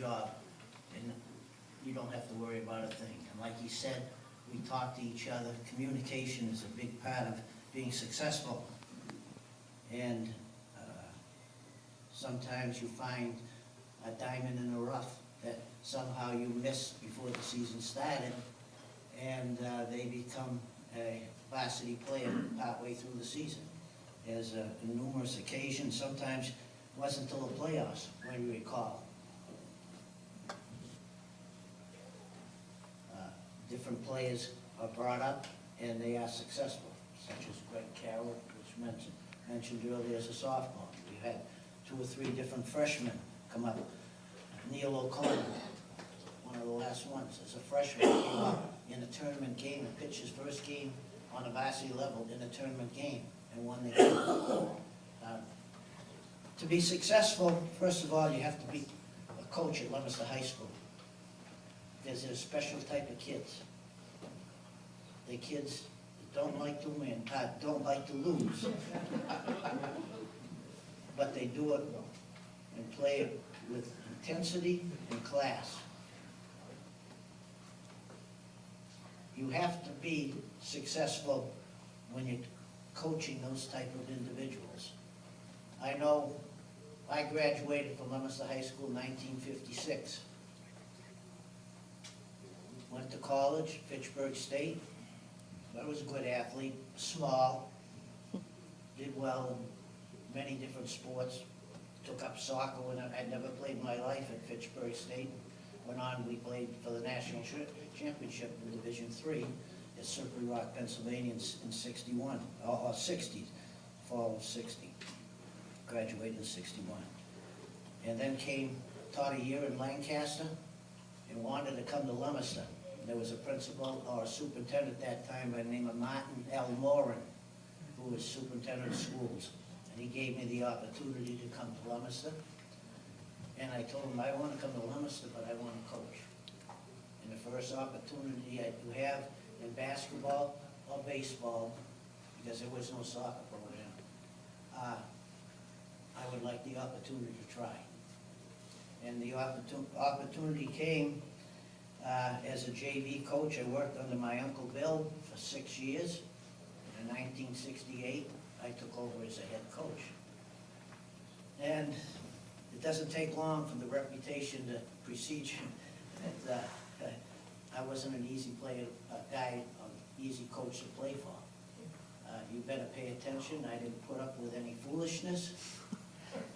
job, and you don't have to worry about a thing. And like he said, we talk to each other. Communication is a big part of being successful. And sometimes you find a diamond in the rough that somehow you missed before the season started, and they become a varsity player partway through the season. There's numerous occasions, sometimes it wasn't until the playoffs, when you recall. Different players are brought up and they are successful, such as Greg Carroll, which mentioned earlier as a sophomore. We had 2 or 3 different freshmen come up. Neil O'Connor, one of the last ones, as a freshman, came up in a tournament game and pitched his first game on a varsity level in a tournament game and won the game. To be successful, first of all, you have to be a coach at Leominster High School. There's a special type of kids. They're kids that don't like to win, don't like to lose. But they do it and play it with intensity and class. You have to be successful when you're coaching those type of individuals. I know I graduated from Leominster High School in 1956. Went to college, Fitchburg State. I was a good athlete, small, did well in many different sports. Took up soccer when I'd never played in my life at Fitchburg State. Went on, we played for the national championship in Division III at Slippery Rock, Pennsylvania in 61, or 60, fall of 60. Graduated in 61. And then taught a year in Lancaster and wanted to come to Leominster. There was a principal or a superintendent at that time by the name of Martin L. Moran, who was superintendent of schools. And he gave me the opportunity to come to Leominster. And I told him, I want to come to Leominster, but I want to coach. And the first opportunity I do have in basketball or baseball, because there was no soccer program, I would like the opportunity to try. And the opportunity came as a JV coach. I worked under my Uncle Bill for 6 years. In 1968, I took over as a head coach. And it doesn't take long for the reputation to precede you that I wasn't an easy player, guy, easy coach to play for. You better pay attention. I didn't put up with any foolishness.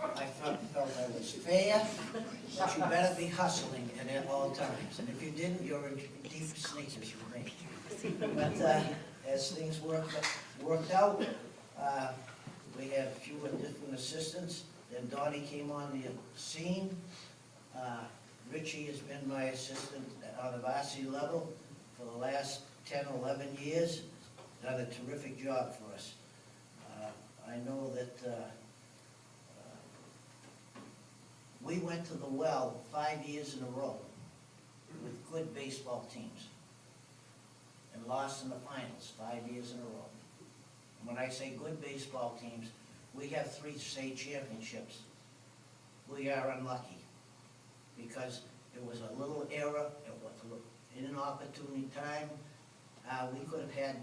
I felt I was fair, but you better be hustling at all times. And if you didn't, you're in deep sneakers with me. But as things worked out, we had a few different assistants. Then Donnie came on the scene. Richie has been my assistant on the varsity level for the last 10, 11 years. Done a terrific job for us. I know that we went to the well 5 years in a row with good baseball teams and lost in the finals 5 years in a row. When I say good baseball teams, we have 3 state championships. We are unlucky because it was a little era, it was in an opportunity time. We could have had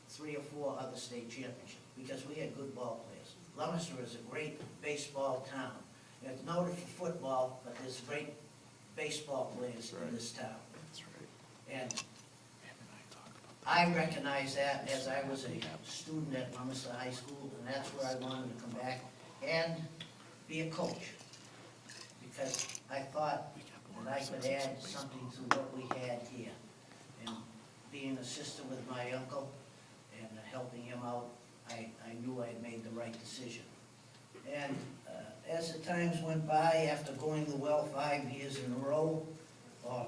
3 or 4 other state championships because we had good ball players. Leominster is a great baseball town. It's noted for football, but there's great baseball players in this town. That's right. And I recognize that as I was a student at Leominster High School, and that's where I wanted to come back and be a coach. Because I thought that I could add something to what we had here. And being an assistant with my uncle and helping him out, I knew I had made the right decision. And as the times went by, after going to the well 5 years in a row, or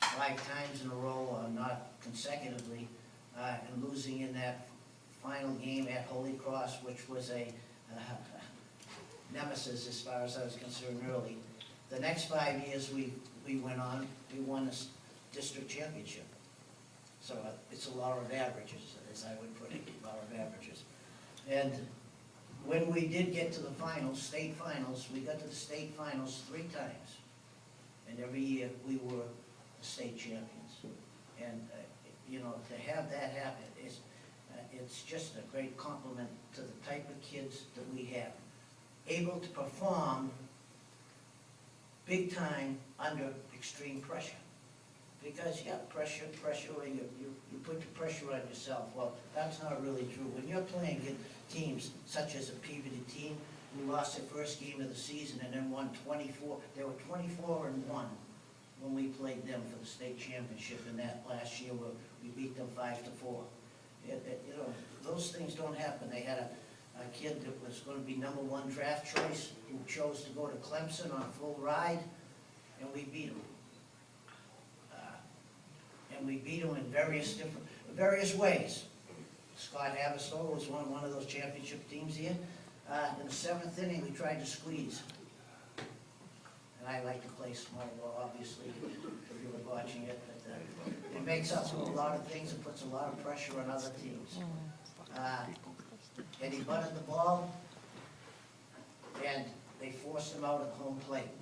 5 times in a row, or not consecutively, and losing in that final game at Holy Cross, which was a nemesis as far as I was concerned early. The next 5 years we went on, we won the district championship. So it's a law of averages, as I would put it, law of averages. And when we did get to the finals, state finals, we got to the state finals 3 times. and every year we were the state champions. And, you know, to have that happen, it's just a great compliment to the type of kids that we have, able to perform big time under extreme pressure. Because, yeah, pressure, and you put the pressure on yourself. Well, that's not really true. When you're playing against teams such as a Peabody team, who lost their first game of the season and then won 24, they were 24-1 when we played them for the state championship in that last year where we beat them 5-4. You know, those things don't happen. They had a kid that was going to be #1 draft choice who chose to go to Clemson on a full ride, and we beat him. And we beat him in various ways. Scott Haverstow was one of those championship teams here. In the 7th inning, we tried to squeeze. And I like to play small ball, obviously, if you were watching it. But it makes up for a lot of things and puts a lot of pressure on other teams. And he bunted the ball, and they forced him out at home plate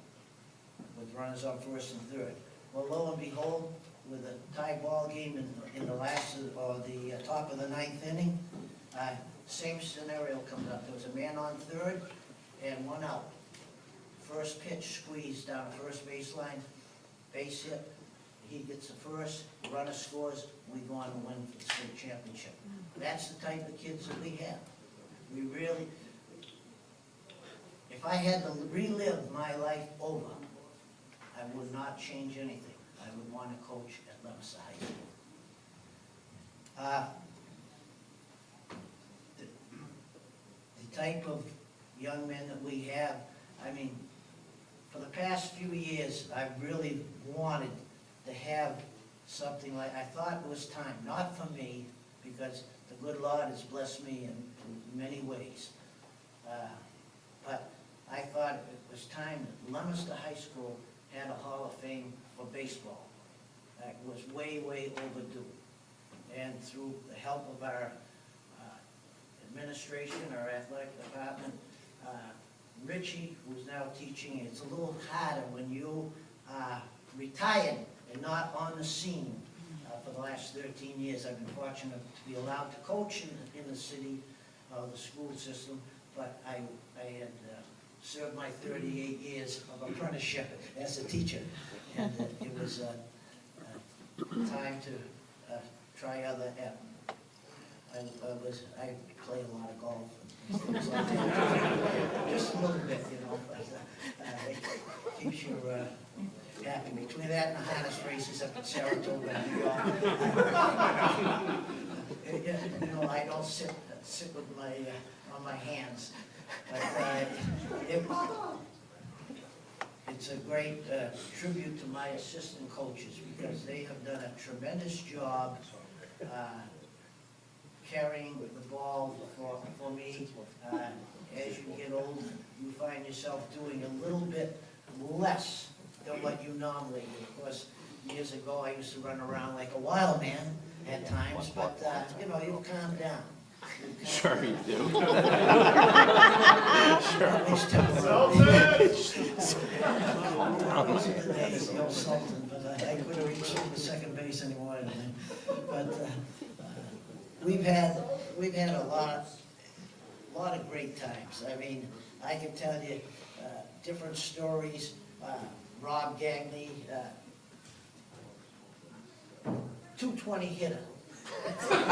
with runners on 1st and 3rd. Well, lo and behold, with a tie ball game in the last or the top of the 9th inning, same scenario comes up. There was a man on 3rd and 1 out. First pitch squeezed down the first baseline, base hit. He gets the first, runner scores, we go on to win the state championship. That's the type of kids that we have. We really, if I had to relive my life over, I would not change anything. I would want to coach at Leominster High School. The type of young men that we have, I mean, for the past few years, I've really wanted to have something like, I thought it was time, not for me, because the good Lord has blessed me in many ways. But I thought it was time that Leominster High School had a Hall of Fame for baseball. That was way, way overdue. And through the help of our administration, our athletic department, Richie, who's now teaching, it's a little harder when you retired and not on the scene. For the last 13 years, I've been fortunate to be allowed to coach in the city, the school system, but I had served my 38 years of apprenticeship as a teacher, and it was time to try other. I played a lot of golf. Just a little bit, you know, but it keeps you happy. Between that and the harness races up in Saratoga, New York, you know, I don't sit with my on my hands, but it's a great tribute to my assistant coaches because they have done a tremendous job carrying the ball for me. As you get older, you find yourself doing a little bit less than what you normally do. Of course, years ago I used to run around like a wild man at times, but you know, you've calmed down. Sure you do. At least temporarily. I couldn't reach the second base anymore. But we've had a lot of great times. I mean, I can tell you different stories. Rob Gagney, 220 hitter. That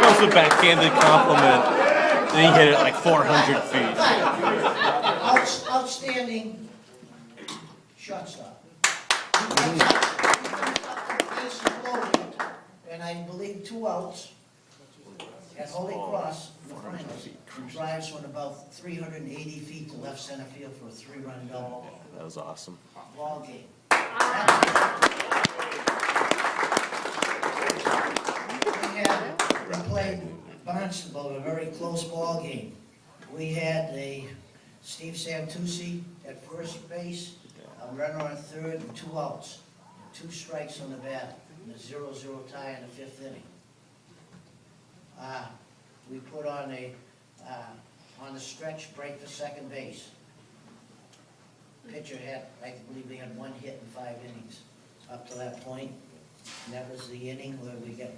was a backhanded compliment. Then he hit it like 400 feet. Outstanding shortstop. And I believe 2 outs at Holy Cross in the finals. He drives one about 380 feet to left center field for a 3-run double. That was awesome. Ball game. We played Barnstable, a very close ball game. We had Steve Santucci at first base, a runner on 3rd, and 2 outs, 2 strikes on the bat, and a 0-0 tie in the 5th inning. We put on the stretch break for second base. pitcher had, I believe they had 1 hit in 5 innings up to that point. And that was the inning where we got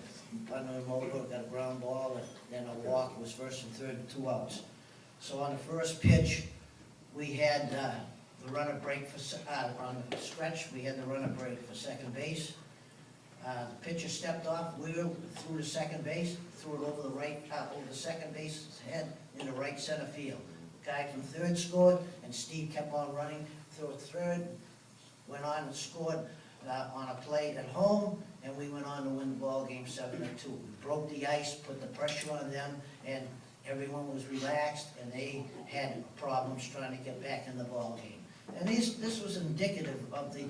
under the motor, got a ground ball, and then a walk. It was first and third, 2 outs. So on the first pitch, we had the runner break for, on the stretch, we had the runner break for second base. The pitcher stepped off, wheeled through to second base, threw it over the right, over the second base's head into right center field. Guy from third scored, and Steve kept on running, threw it third, went on and scored on a play at home, and we went on to win the ball game 7-2. We broke the ice, put the pressure on them, and everyone was relaxed, and they had problems trying to get back in the ball game. And this was indicative of the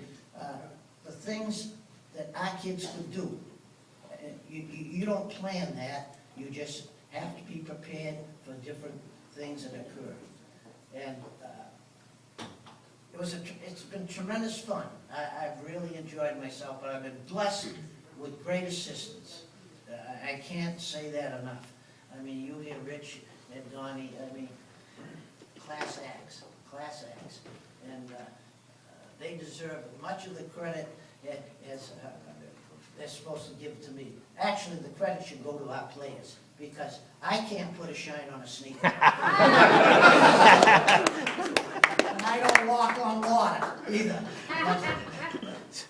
things that our kids could do. You don't plan that, you just have to be prepared for different things that occur. And it's been tremendous fun. I've really enjoyed myself, but I've been blessed with great assistance. I can't say that enough. I mean, you hear Rich and Donnie, I mean, class acts. And they deserve much of the credit as they're supposed to give to me. Actually, the credit should go to our players, because I can't put a shine on a sneaker. And I don't walk on water either. But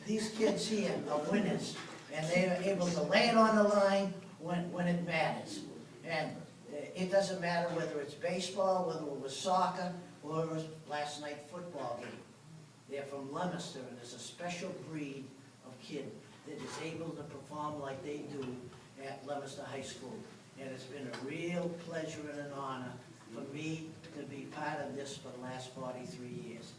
these kids here are winners, and they're able to lay it on the line when it matters. And it doesn't matter whether it's baseball, whether it was soccer, or it was last night football game. They're from Leominster, and there's a special breed of kid that is able to perform like they do at Leominster High School. And it's been a real pleasure and an honor for me to be part of this for the last 43 years.